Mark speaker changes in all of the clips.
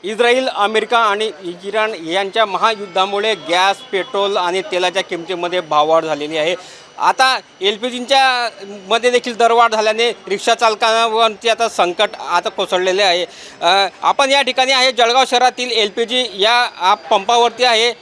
Speaker 1: Israel, America आणि Iran यांच्या महायुद्धामुळे gas, petrol आणि तेलाच्या किमतीमध्ये भाववाढ झालेली आहे. आता LPGच्या मध्ये देखील दरवाढ झाल्याने रिक्षा चालकांवरती आता संकट आता कोसळलेले आहे. आपण या ठिकाणी आहे जळगाव शहरातील LPG या पंपावरती आहे.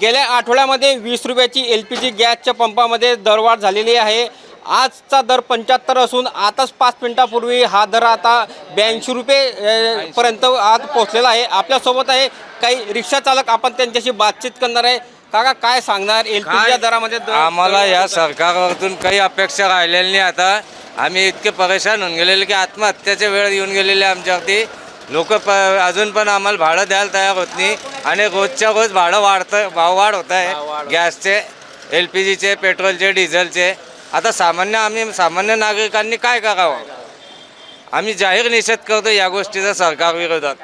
Speaker 1: गेल्या आठवड्यामध्ये 20 रुपयाची LPG गॅसच्या पंपामध्ये दरवाढ झालेली आहे. आजचा दर 75 असून आताच 5 मिनिटापूर्वी हा दर आता 82 रुपये पर्यंत आज पोहोचलेला आहे. आपल्यासोबत आहे काही रिक्षा चालक, आपण त्यांच्याशी बातचीत करणार आहे. काका, काय सांगणार LPGच्या दरामध्ये?
Speaker 2: आम्हाला या सरकारवरतून काही अपेक्षा राहिलेली नाही. आता आम्ही इतके परेशान होऊन गेलेले की आत्महत्याच्या वेळ येऊन गेलेले आमच्यावरती. लोक अजून पण आम्हाला भाडं द्यायला तयार होत नाही आणि रोजच्या रोज भाडं भाववाढ होत आहे. गॅसचे, LPGचे, पेट्रोलचे, डिझेलचे. आता सामान्य नागरिकांनी काय करावं? आम्ही जाहीर निषेध करतो या गोष्टीचा सरकारविरोधात.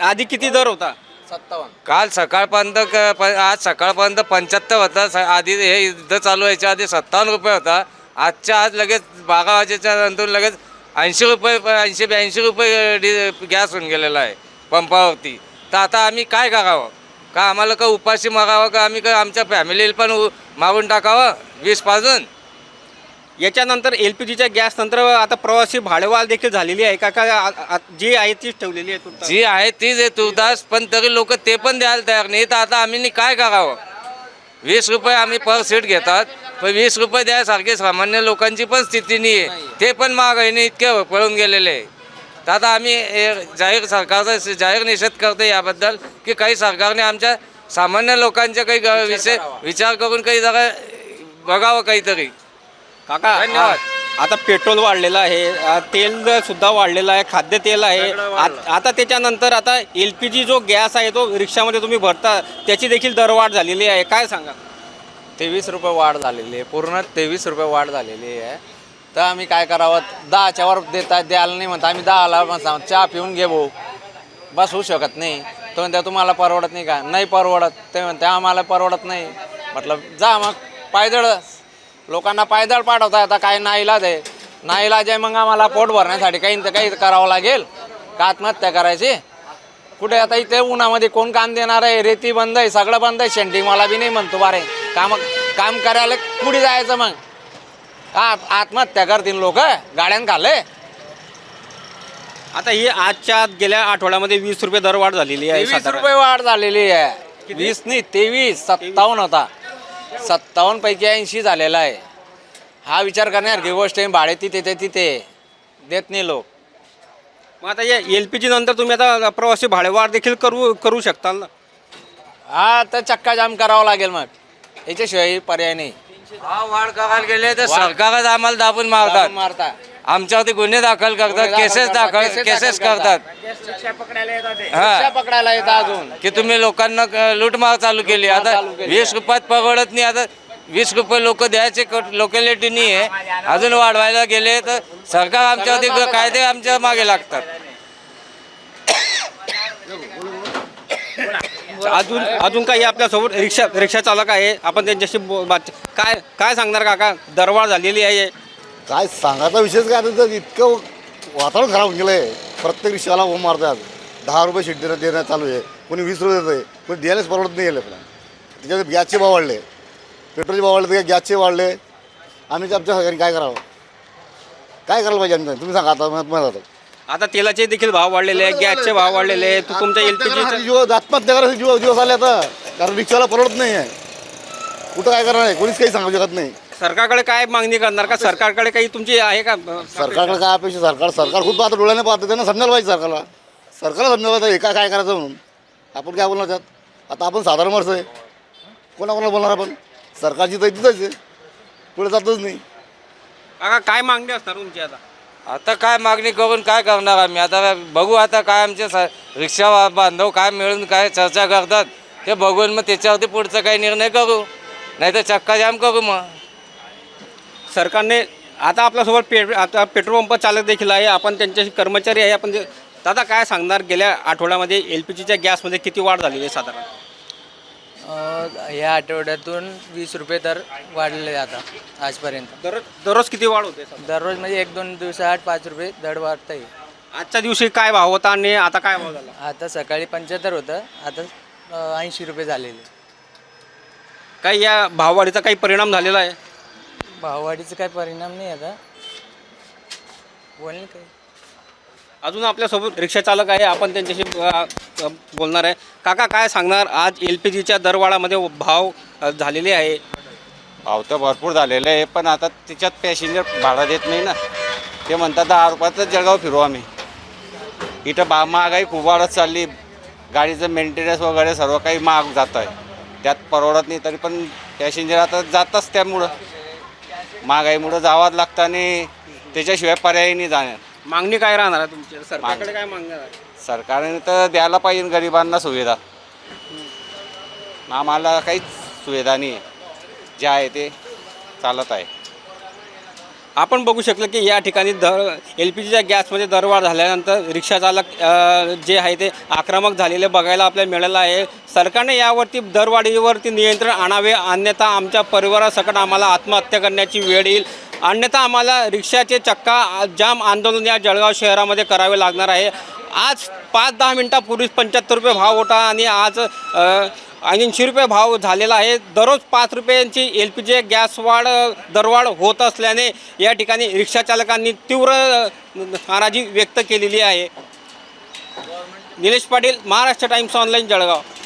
Speaker 1: आधी किती दर होता?
Speaker 2: 57. काल सकाळपर्यंत आज सकाळपर्यंत 75 होता. आधी हे युद्ध चालू व्हायच्या आधी 57 रुपये होता. आजच्या आज लगेच 12 वाजेच्या नंतर लगेच 80 रुपये 80-82 रुपये गॅस होऊन गेलेला आहे पंपावरती. तर आता आम्ही काय करावं? का आम्हाला का उपाशी मागावं? का आम्ही का आमच्या फॅमिलीला पण मागून टाकावं 20 पासून?
Speaker 1: याच्यानंतर LPGच्या गॅस नंतर आता प्रवासी भाडेवाढ देखील झालेली आहे का? जी आहे तीच ठेवलेली आहे तुमची?
Speaker 2: जी आहे तीच आहे तुर्तास, पण तरी लोक ते पण द्यायला तयार नाही. तर आता आम्ही काय करावं? 20 रुपये आम्ही पर सीट घेतात, पण 20 रुपये द्यायसारखे सामान्य लोकांची पण स्थिती नाही आहे. ते पण महागाईने इतके पळून गेलेले आहे. तर आता आम्ही सरकारचा जाहीर निषेध करतो याबद्दल की काही सरकारने आमच्या सामान्य लोकांच्या काही विचार करून काही जरा बघावं काहीतरी.
Speaker 1: काका,
Speaker 2: धन्यवाद.
Speaker 1: आता पेट्रोल वाढलेलं आहे, तेल सुद्धा वाढलेलं आहे, खाद्यतेल आहे. आता त्याच्यानंतर आता LPG जो गॅस आहे तो रिक्षामध्ये तुम्ही भरता, त्याची देखील दरवाढ झालेली आहे. काय सांगा?
Speaker 3: 23 रुपये वाढ झालेली आहे. पूर्ण 23 रुपये वाढ झालेली आहे. तर आम्ही काय करावं? 10च्या वर द्यायला नाही म्हणता. आम्ही 10ला म्हणता चहा पिऊन घे भाऊ, बस होऊ शकत नाही. तो म्हणते तुम्हाला परवडत नाही का? नाही परवडत. ते म्हणते आम्हाला परवडत नाही. म्हटलं जा मग पायदळ, लोकांना पायदळ पाठवता. आता काय नाईलाज आहे. नाईलाज आहे मग आम्हाला पोट भरण्यासाठी काही करावं लागेल का? आत्महत्या करायची कुठे? आता इथे उन्हामध्ये कोण काम देणार आहे? रेती बंद आहे, सगळं बंद आहे. शेंटिंग मला बी नाही म्हणतो बारे काम करायला कुठे जायचं? मग आत्महत्या करतील लोक, गाड्यान खाल्ले.
Speaker 1: आता ही आजच्या गेल्या आठवड्यामध्ये 20 रुपये दरवाढ झालेली आहे.
Speaker 3: 23 रुपये वाढ झालेली आहे. 20 नाही 23, 57 होता. 57 पैकी 80 झालेला आहे. हा विचार करण्यासारखी गोष्ट आहे. भाडे तिथे देत नाही लोक.
Speaker 1: मग आता या LPG नंतर तुम्ही आता प्रवासी भाडेवाढ देखील करू शकताल ना?
Speaker 3: हा, तर चक्का जाम करावं लागेल. मग याच्याशिवाय पर्याय नाही.
Speaker 2: वाढ करायला गेले तर सरकारच आम्हाला दाबून मारतात. आमच्यावरती गुन्हे दाखल करतात, केसेस करतात.
Speaker 3: रिक्षा पकडायला येतात अजून
Speaker 2: की तुम्ही लोकांना लूटमार चालू केली. आता 20 रुपयात परवडत नाही. आता 20 रुपये लोक द्यायचे लोकॅलिटी नाही आहे. अजून वाढवायला गेले तर सरकार आमच्यावरती कायदे आमच्या मागे लागतात.
Speaker 1: अजून काही आपल्यासोबत रिक्षा चालक आहे, आपण त्यांच्याशी काय सांगणार काका? दरवाढ झालेली आहे.
Speaker 4: काय सांगायचा विषयच काय? तर इतकं वातावरण खराब होऊन गेलं आहे. प्रत्येक रिक्षाला हो मारतात. 10 रुपये शीट देणं चालू आहे. कोणी 20 रुपये देतं आहे. कोणी द्यायलाच परवडत नाही गेले. पण त्याच्यात गॅसचे भाव वाढले, पेट्रोलचे भाव वाढले, गॅसचे वाढले. आम्ही आमच्या सरकारने काय करावं? काय करायला पाहिजे आमचं? तुम्ही सांगा आता. मला
Speaker 1: आता तेलाचे देखील भाव वाढलेले आहे, गॅसचे भाव वाढलेले आहे. तुमच्या LPG
Speaker 4: आत्महत्या करायचे दिवस आले आता. कारण रिक्षाला परवडत नाही आहे. कुठं काय करणार आहे? कोणीच काही सांगू शकत नाही.
Speaker 1: सरकारकडे काय मागणी करणार का? सरकारकडे काही तुमची आहे का?
Speaker 4: सरकारकडे काय अपेक्षा? सरकार खूप आता डोळ्याने पाहतं. त्यांना समजायला पाहिजे. सरकारला समजायला पाहिजे काय करायचं म्हणून. आपण काय बोलणार त्यात? आता आपण साधारण माणसं आहे. कोणाकोणाला बोलणार आपण? सरकारची तर तिथंच आहे, पुढे जातच नाही.
Speaker 1: काका, काय मागणी असणार तुमची आता?
Speaker 2: आता काय मागणी करून काय करणार आम्ही? आता बघू. आता काय आमचे रिक्षा बांधव काय मिळून काय चर्चा करतात ते बघून मग त्याच्यावरती पुढचा काही निर्णय करू, नाही तर चक्का जाम करू. मग
Speaker 1: सरकारने आता आपल्यासोबत आता पेट्रोल पंप चालक देखील आहे, आपण त्यांच्याशी कर्मचारी आहे. आपण दादा, काय सांगणार? गेल्या आठवड्यामध्ये LPGच्या गॅसमध्ये किती वाढ झालेली आहे साधारण?
Speaker 5: या आठवड्यातून 20 रुपये दर वाढलेले आता आजपर्यंत.
Speaker 1: दररोज किती वाढ होते?
Speaker 5: दररोज म्हणजे 1-2 दिवसाआड 5 रुपये दर वाढत आहे.
Speaker 1: आजच्या दिवशी काय भाव होता आणि आता काय भाव झाला?
Speaker 5: आता सकाळी 75 होतं, आता 80 रुपये झालेले.
Speaker 1: काही या भाववाढीचा काही परिणाम झालेला आहे?
Speaker 5: भाववाढीचा काय परिणाम नाही आता. बोलणे काय.
Speaker 1: अजून आपल्यासोबत रिक्षा चालक आहे, आपण त्यांच्याशी बोलणार आहे. काका काय सांगणार, आज LPGच्या दरवाढामध्ये भाव झालेले आहे?
Speaker 6: भाव तर भरपूर झालेलं आहे, पण आता त्याच्यात पॅसेंजर भाडा देत नाही ना. ते म्हणतात 10 रुपयाचं जळगाव फिरू आम्ही. इथं महागाई खूप वाढत चालली, गाडीचं मेंटेनन्स वगैरे सर्व काही महाग जात आहे, त्यात परवडत नाही. तरी पण पॅसेंजर आता जातच, त्यामुळं महागाईमुळं जावंच लागतं आणि त्याच्याशिवाय पर्याय नाही जाणार.
Speaker 1: मागणी काय राहणार आहे तुमची? सरकारकडे काय मागणार आहे?
Speaker 6: सरकारने तर द्यायला पाहिजे गरिबांना सुविधा. आम्हाला काहीच सुविधा नाही आहे, जे आहे ते चालत आहे.
Speaker 1: आपण बघू शकलं की या ठिकाणी LPGच्या गॅसमध्ये दरवाढ झाल्यानंतर रिक्षा चालक जे आहे ते आक्रमक झालेले बघायला आपल्याला मिळालं आहे. सरकारने यावरती दरवाढीवरती नियंत्रण आणावे, अन्यथा आमच्या परिवारासकट आम्हाला आत्महत्या करण्याची वेळ येईल. अन्यथा आम्हाला रिक्षाचे चक्का जाम आंदोलन या जळगाव शहरामध्ये करावे लागणार आहे. आज 5-10 मिनटापूर्वीच 75 रुपये भाव होता आणि आज 80 रुपये भाव झालेला आहे. दररोज 5 रुपयांची LPG गॅस दरवाढ होत असल्याने या ठिकाणी रिक्षाचालकांनी तीव्र नाराजी व्यक्त केलेली आहे. Nilesh Patil, Maharashtra times online, Jalgaon.